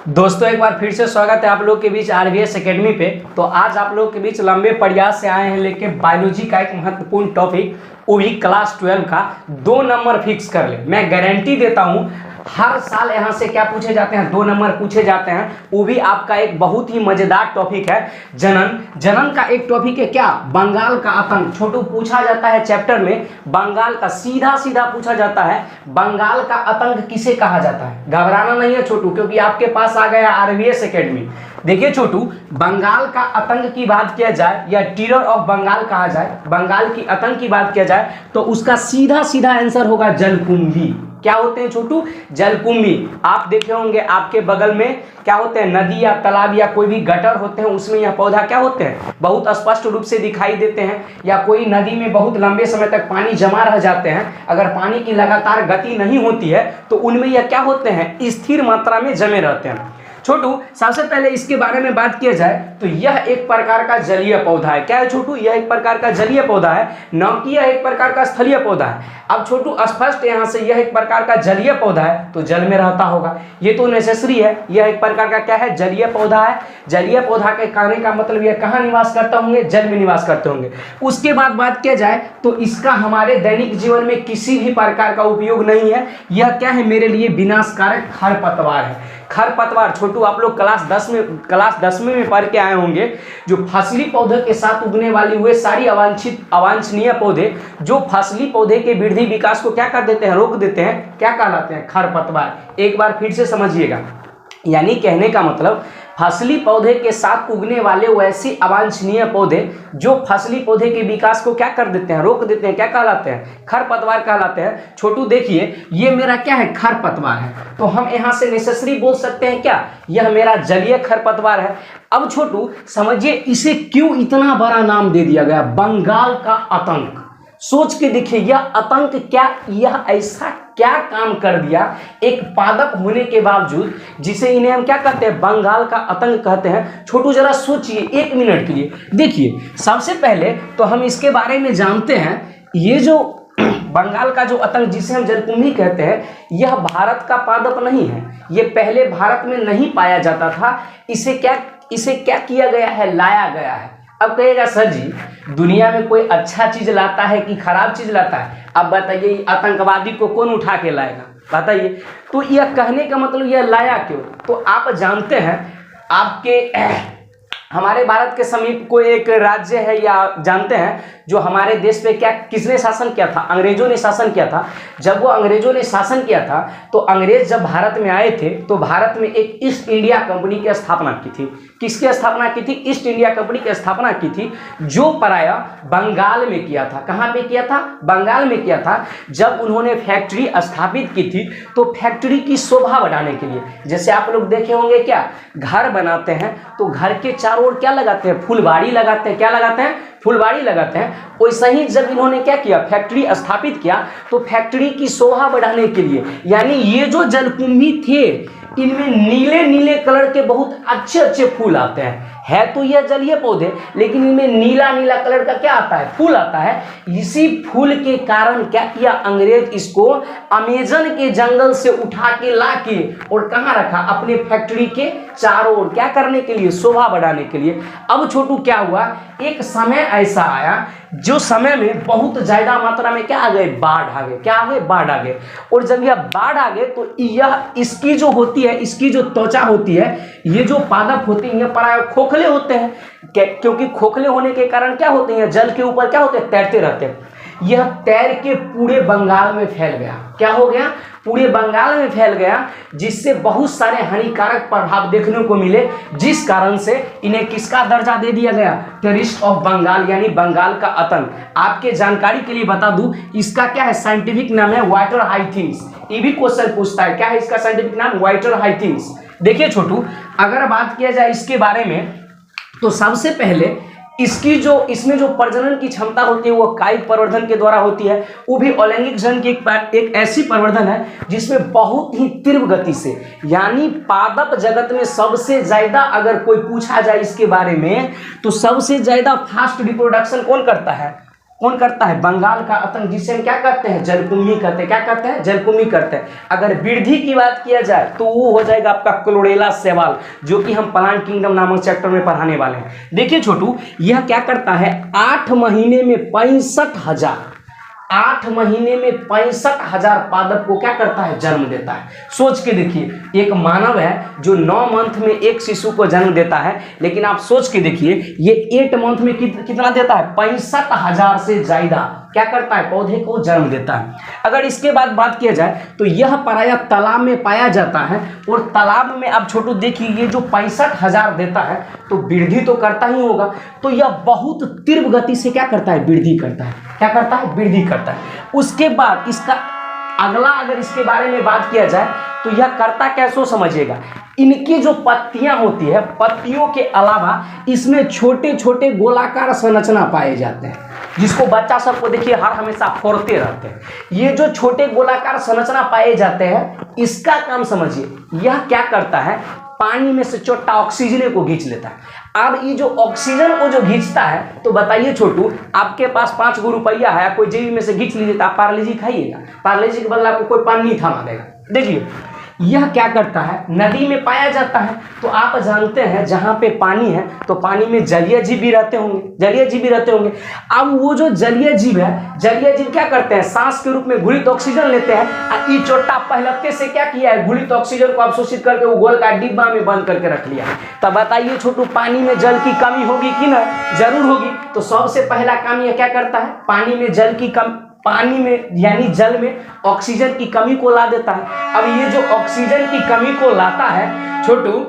दोस्तों एक बार फिर से स्वागत है आप लोग के बीच आरवीएस एकेडमी पे। तो आज आप लोग के बीच लंबे प्रयास से आए हैं लेके बायोलॉजी का एक महत्वपूर्ण टॉपिक, वो भी क्लास 12 का 2 नंबर फिक्स कर ले। मैं गारंटी देता हूँ हर साल यहाँ से क्या पूछे जाते हैं, 2 नंबर पूछे जाते हैं। वो भी आपका एक बहुत ही मजेदार टॉपिक है जनन का एक टॉपिक है क्या, बंगाल का आतंक। छोटू पूछा जाता है चैप्टर में बंगाल का, सीधा सीधा पूछा जाता है बंगाल का आतंक किसे कहा जाता है। घबराना नहीं है छोटू, क्योंकि आपके पास आ गया आरवीएस एकेडमी। देखिए छोटू, बंगाल का आतंक की बात किया जाए या टेरर ऑफ बंगाल कहा जाए, बंगाल की आतंक की बात किया जाए तो उसका सीधा सीधा आंसर होगा जलकुंभी। क्या होते हैं छोटू? जलकुंभी। आप देखे होंगे आपके बगल में क्या होते हैं, नदी या तालाब या कोई भी गटर होते हैं, उसमें यह पौधा क्या होते हैं, बहुत स्पष्ट रूप से दिखाई देते हैं। या कोई नदी में बहुत लंबे समय तक पानी जमा रह जाते हैं, अगर पानी की लगातार गति नहीं होती है तो उनमें यह क्या होते हैं, स्थिर मात्रा में जमे रहते हैं। छोटू सबसे पहले इसके बारे में बात किया जाए तो यह एक प्रकार का जलीय पौधा है। क्या है छोटू? यह एक प्रकार का जलीय पौधा है, न कि यह एक प्रकार का स्थलीय पौधा है। अब छोटू स्पष्ट यहाँ से यह एक प्रकार का जलीय पौधा है तो जल में रहता होगा, ये तो नेसेसरी है। यह एक प्रकार का क्या है, जलीय पौधा है। जलीय पौधा के कहने का मतलब यह कहाँ निवास करते होंगे, जल में निवास करते होंगे। उसके बाद बात किया जाए तो इसका हमारे दैनिक जीवन में किसी भी प्रकार का उपयोग नहीं है। यह क्या है, मेरे लिए विनाशकारक खरपतवार है। खरपतवार छोटू आप लोग क्लास 10वीं में पढ़ के आए होंगे, जो फसली पौधे के साथ उगने वाली हुए सारी अवांछनीय पौधे जो फसली पौधे के वृद्धि विकास को क्या कर देते हैं, रोक देते हैं, क्या कहलाते हैं, खरपतवार। एक बार फिर से समझिएगा, यानी कहने का मतलब फसली पौधे के साथ उगने वाले वैसे अवांछनीय पौधे जो फसली पौधे के विकास को क्या कर देते हैं, रोक देते हैं, क्या कहलाते हैं, खरपतवार कहलाते हैं। छोटू देखिए ये मेरा क्या है, खरपतवार है, तो हम यहाँ से नेसेसरी बोल सकते हैं क्या, यह मेरा जलीय खरपतवार है। अब छोटू समझिए इसे क्यों इतना बड़ा नाम दे दिया गया, बंगाल का आतंक। सोच के देखिए यह आतंक क्या, यह ऐसा क्या काम कर दिया एक पादप होने के बावजूद, जिसे इन्हें हम क्या कहते हैं, बंगाल का आतंक कहते हैं। छोटू जरा सोचिए 1 मिनट के लिए। देखिए सबसे पहले तो हम इसके बारे में जानते हैं, ये जो बंगाल का जो आतंक जिसे हम जलकुंभी कहते हैं, यह भारत का पादप नहीं है। ये पहले भारत में नहीं पाया जाता था। इसे क्या किया गया है, लाया गया है। अब कहेगा सर जी दुनिया में कोई अच्छा चीज लाता है कि खराब चीज लाता है? अब बताइए आतंकवादी को कौन उठा के लाएगा, बताइए। तो यह कहने का मतलब यह लाया क्यों? तो आप जानते हैं आपके हमारे भारत के समीप कोई एक राज्य है, या जानते हैं जो हमारे देश पे क्या किसने शासन किया था, अंग्रेजों ने शासन किया था। जब वो अंग्रेजों ने शासन किया था तो अंग्रेज जब भारत में आए थे तो भारत में एक ईस्ट इंडिया कंपनी की स्थापना की थी। किसकी स्थापना की थी? ईस्ट इंडिया कंपनी की स्थापना की थी, जो प्राय बंगाल में किया था। कहाँ पे किया था? बंगाल में किया था। जब उन्होंने फैक्ट्री स्थापित की थी तो फैक्ट्री की शोभा बढ़ाने के लिए, जैसे आप लोग देखे होंगे क्या, घर बनाते हैं तो घर के चारों ओर क्या लगाते हैं, फुलवाड़ी लगाते हैं। क्या लगाते हैं? फुलवाड़ी लगाते हैं। वैसे ही जब इन्होंने क्या किया, फैक्ट्री स्थापित किया, तो फैक्ट्री की शोभा बढ़ाने के लिए, यानी ये जो जलकुंभी थे इनमें नीले नीले कलर के बहुत अच्छे अच्छे फूल आते हैं। है तो यह जलीय पौधे, लेकिन इनमें नीला नीला कलर का क्या आता है, फूल आता है। इसी फूल के कारण क्या किया अंग्रेज, इसको अमेजन के जंगल से उठा के ला के और कहाँ रखा, अपने फैक्ट्री के चारों ओर, क्या करने के लिए, शोभा बढ़ाने के लिए। अब छोटू क्या हुआ, एक समय ऐसा आया जो समय में बहुत ज्यादा मात्रा में क्या आ गए, बाढ़ आ गए। क्या आ गए? बाढ़ आ गए। और जब यह बाढ़ आ गए तो यह इसकी जो होती है, इसकी जो त्वचा होती है, ये जो पादप होते हैं, ये प्राय खोखले होते हैं, क्योंकि खोखले होने के कारण क्या होते हैं, जल के ऊपर क्या होते हैं, तैरते रहते हैं। यह तैर के पूरे बंगाल में फैल गया। क्या हो गया? पूरे बंगाल में फैल गया, जिससे बहुत सारे हानिकारक प्रभाव देखने को मिले, जिस कारण से इन्हें किसका दर्जा दे दिया गया, टेररिस्ट ऑफ बंगाल, यानी बंगाल का आतंक। आपके जानकारी के लिए बता दूं, इसका क्या है, साइंटिफिक नाम है व्हाइटर हाइथिंग्स। ये भी क्वेश्चन पूछता है, क्या है इसका साइंटिफिक नाम, व्हाइटर हाइथिंग्स। देखिए छोटू अगर बात किया जाए इसके बारे में तो सबसे पहले इसमें जो प्रजनन की क्षमता होती है वो कायिक प्रवर्धन के द्वारा होती है। वो भी अलैंगिक जन की एक ऐसी प्रवर्धन है जिसमें बहुत ही तीव्र गति से, यानी पादप जगत में सबसे ज्यादा अगर कोई पूछा जाए इसके बारे में तो सबसे ज्यादा फास्ट रिप्रोडक्शन कौन करता है, कौन करता है? बंगाल का आतंक, जिसे हम क्या कहते हैं? जलकुंभी कहते हैं। क्या कहते हैं? जलकुंभी करते हैं। अगर वृद्धि की बात किया जाए तो वो हो जाएगा आपका क्लोरेला शैवाल, जो कि हम प्लांट किंगडम नामक चैप्टर में पढ़ाने वाले हैं। देखिए छोटू, यह क्या करता है? 8 महीने में 65,000 8 महीने में 65,000 पादप को क्या करता है? जन्म देता है। सोच के देखिए, एक मानव है जो 9 मंथ में एक शिशु को जन्म देता है, लेकिन आप सोच के देखिए ये 8 मंथ में कितना देता है? 65,000 से ज्यादा क्या करता है? पौधे को जन्म देता है। अगर इसके बाद बात किया जाए तो यह प्रायः तालाब में पाया जाता है, और तालाब में आप छोटू देखिए ये जो 65,000 देता है तो वृद्धि तो करता ही होगा, तो यह बहुत तीव्र गति से क्या करता है? वृद्धि करता है। क्या करता है? वृद्धि करता है। उसके बाद इसका अगला, अगर इसके बारे में बात किया जाए तो यह करता क्या, सो समझिएगा। इनकी जो पत्तियां होती है, पत्तियों के अलावा इसमें छोटे छोटे गोलाकार संरचना पाए जाते हैं, जिसको बच्चा सबको देखिए हर हमेशा फोड़ते रहते हैं। ये जो छोटे गोलाकार संरचना पाए जाते हैं, इसका काम समझिए, यह क्या करता है? पानी में से छोटा ऑक्सीजन को खींच लेता है। अब ये जो ऑक्सीजन को जो खींचता है, तो बताइए छोटू, आपके पास 5 गो रुपया है, कोई जेबी में से खींच लीजिए तो आप पार्ले जी खाइएगा? पार्ले जी के बदले आपको कोई पानी नहीं थमा देगा। देखिए यह क्या करता है? नदी में पाया जाता है, तो आप जानते हैं जहां पे पानी है तो पानी में जलीय जीव भी रहते होंगे, जलीय जीव भी रहते होंगे। अब वो जो जलीय जीव है, जलीय जीव क्या करते हैं? सांस के रूप में घुलित ऑक्सीजन लेते हैं, और ये चोटा पहलते से क्या किया है? घुलित ऑक्सीजन को अवशोषित करके वो गोल का डिब्बा में बंद करके रख लिया। तब बताइए छोटू, पानी में जल की कमी होगी कि ना? जरूर होगी। तो सबसे पहला काम यह क्या करता है? पानी में जल की पानी में यानी जल में ऑक्सीजन की कमी को ला देता है। अब ये जो ऑक्सीजन की कमी को लाता है छोटू,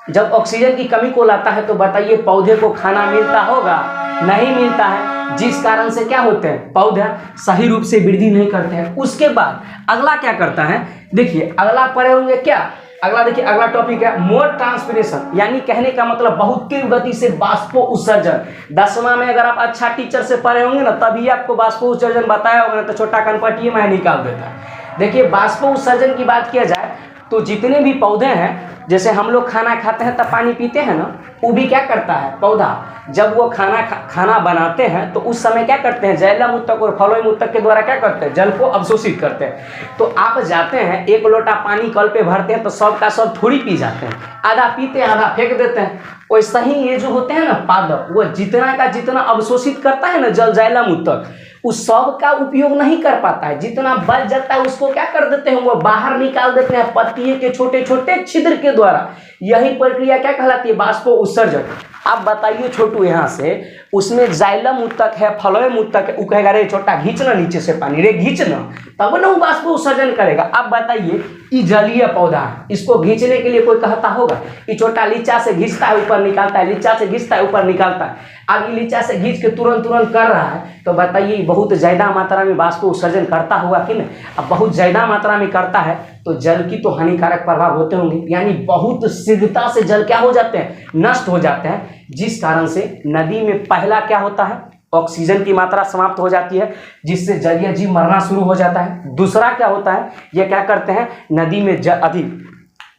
जब ऑक्सीजन की कमी को लाता है तो बताइए पौधे को खाना मिलता होगा? नहीं मिलता है, जिस कारण से क्या होते हैं? पौधे सही रूप से वृद्धि नहीं करते हैं। उसके बाद अगला क्या करता है? देखिए अगला पढ़े होंगे क्या? अगला देखिए, अगला टॉपिक है मोर ट्रांसपिरेशन, यानी कहने का मतलब बहुत तीव्र गति से बाष्पो उत्सर्जन। 10वां में अगर आप अच्छा टीचर से पढ़े होंगे ना, तभी आपको बाष्पो उत्सर्जन बताया होगा, तो छोटा कनपटिए में निकाल देता है। देखिए बाष्पो उत्सर्जन की बात किया जाए तो जितने भी पौधे हैं, जैसे हम लोग खाना खाते हैं तब पानी पीते हैं ना, वो भी क्या करता है? पौधा जब वो खाना बनाते हैं तो उस समय क्या करते हैं? जैलम उत्तक और फ्लोएम उत्तक के द्वारा क्या करते हैं? जल को अवशोषित करते हैं। तो आप जाते हैं 1 लोटा पानी कल पे भरते हैं तो सब का सब थोड़ी पी जाते हैं, आधा पीते हैं आधा फेंक देते हैं। वैसा ही ये जो होते हैं ना पादप, वो जितना का जितना अवशोषित करता है ना जल, जैलम उत्तक, उस सब का उपयोग नहीं कर पाता है। जितना बच जाता है उसको क्या कर देते हैं? वो बाहर निकाल देते हैं पत्तियों के छोटे छोटे छिद्र के द्वारा। यही प्रक्रिया क्या कहलाती है? बाष्पो उत्सर्जन। अब बताइए छोटू, यहाँ से उसमें जाइलम उत्तक है, फ्लोएम उत्तक है, वो कहेगा रे छोटा खींचना नीचे से पानी, रे खींचना, तब ना वो बाष्पो उत्सर्जन करेगा। अब बताइए ये जलीय पौधा है, इसको खींचने के लिए कोई कहता होगा? ये छोटा लीचा से खींचता है ऊपर निकालता है, लीचा से खींचता है ऊपर निकालता है। अब ये लीचा से खींच के तुरंत तुरंत कर रहा है, तो बताइए बहुत ज्यादा मात्रा में बाष्पो उत्सर्जन करता होगा कि नहीं? अब बहुत ज्यादा मात्रा में करता है तो जल की तो हानिकारक प्रभाव होते होंगे, यानी बहुत शीघ्रता से जल क्या हो जाते हैं? नष्ट हो जाते हैं, जिस कारण से नदी में पहला क्या होता है? ऑक्सीजन की मात्रा समाप्त हो जाती है, जिससे जलीय जीव मरना शुरू हो जाता है। दूसरा क्या होता है? ये क्या करते हैं? नदी में अधिक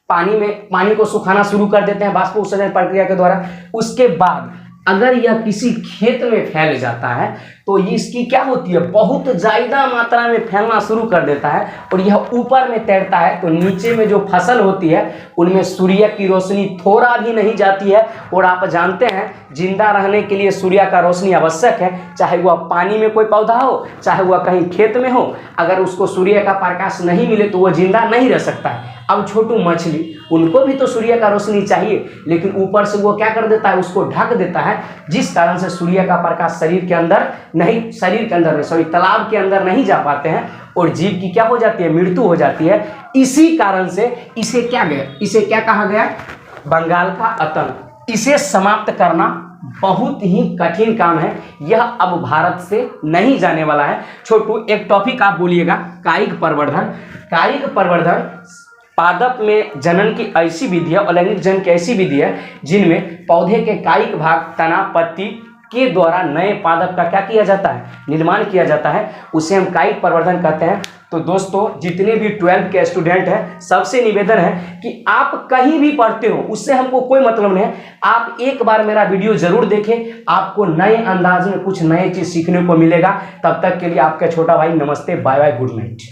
पानी को सुखाना शुरू कर देते हैं बाष्पो उत्सर्जन प्रक्रिया के द्वारा। उसके बाद अगर यह किसी खेत में फैल जाता है तो इसकी क्या होती है? बहुत ज़्यादा मात्रा में फैलना शुरू कर देता है, और यह ऊपर में तैरता है तो नीचे में जो फसल होती है उनमें सूर्य की रोशनी थोड़ा भी नहीं जाती है। और आप जानते हैं जिंदा रहने के लिए सूर्य का रोशनी आवश्यक है, चाहे वह पानी में कोई पौधा हो, चाहे वह कहीं खेत में हो। अगर उसको सूर्य का प्रकाश नहीं मिले तो वह जिंदा नहीं रह सकता है। अब छोटू मछली, उनको भी तो सूर्य का रोशनी चाहिए, लेकिन ऊपर से वो क्या कर देता है? उसको ढक देता है, जिस कारण से सूर्य का प्रकाश शरीर के अंदर नहीं, तालाब के अंदर नहीं जा पाते हैं, और जीव की क्या हो जाती है? मृत्यु हो जाती है। इसी कारण से इसे क्या कहा गया? बंगाल का आतंक। इसे समाप्त करना बहुत ही कठिन काम है, यह अब भारत से नहीं जाने वाला है। छोटू एक टॉपिक आप बोलिएगा, कायिक प्रवर्धन। कायिक प्रवर्धन पादप में जनन की ऐसी विधि है, अलैंगिक जनन की ऐसी विधि है जिनमें पौधे के कायिक भाग, तना, पत्ती के द्वारा नए पादप का क्या किया जाता है, निर्माण किया जाता है, उसे हम कायिक प्रवर्धन कहते हैं। तो दोस्तों जितने भी 12th के स्टूडेंट हैं सबसे निवेदन है कि आप कहीं भी पढ़ते हो उससे हमको कोई मतलब नहीं है, आप एक बार मेरा वीडियो जरूर देखें, आपको नए अंदाज में कुछ नए चीज सीखने को मिलेगा। तब तक के लिए आपका छोटा भाई नमस्ते, बाय बाय, गुड नाइट।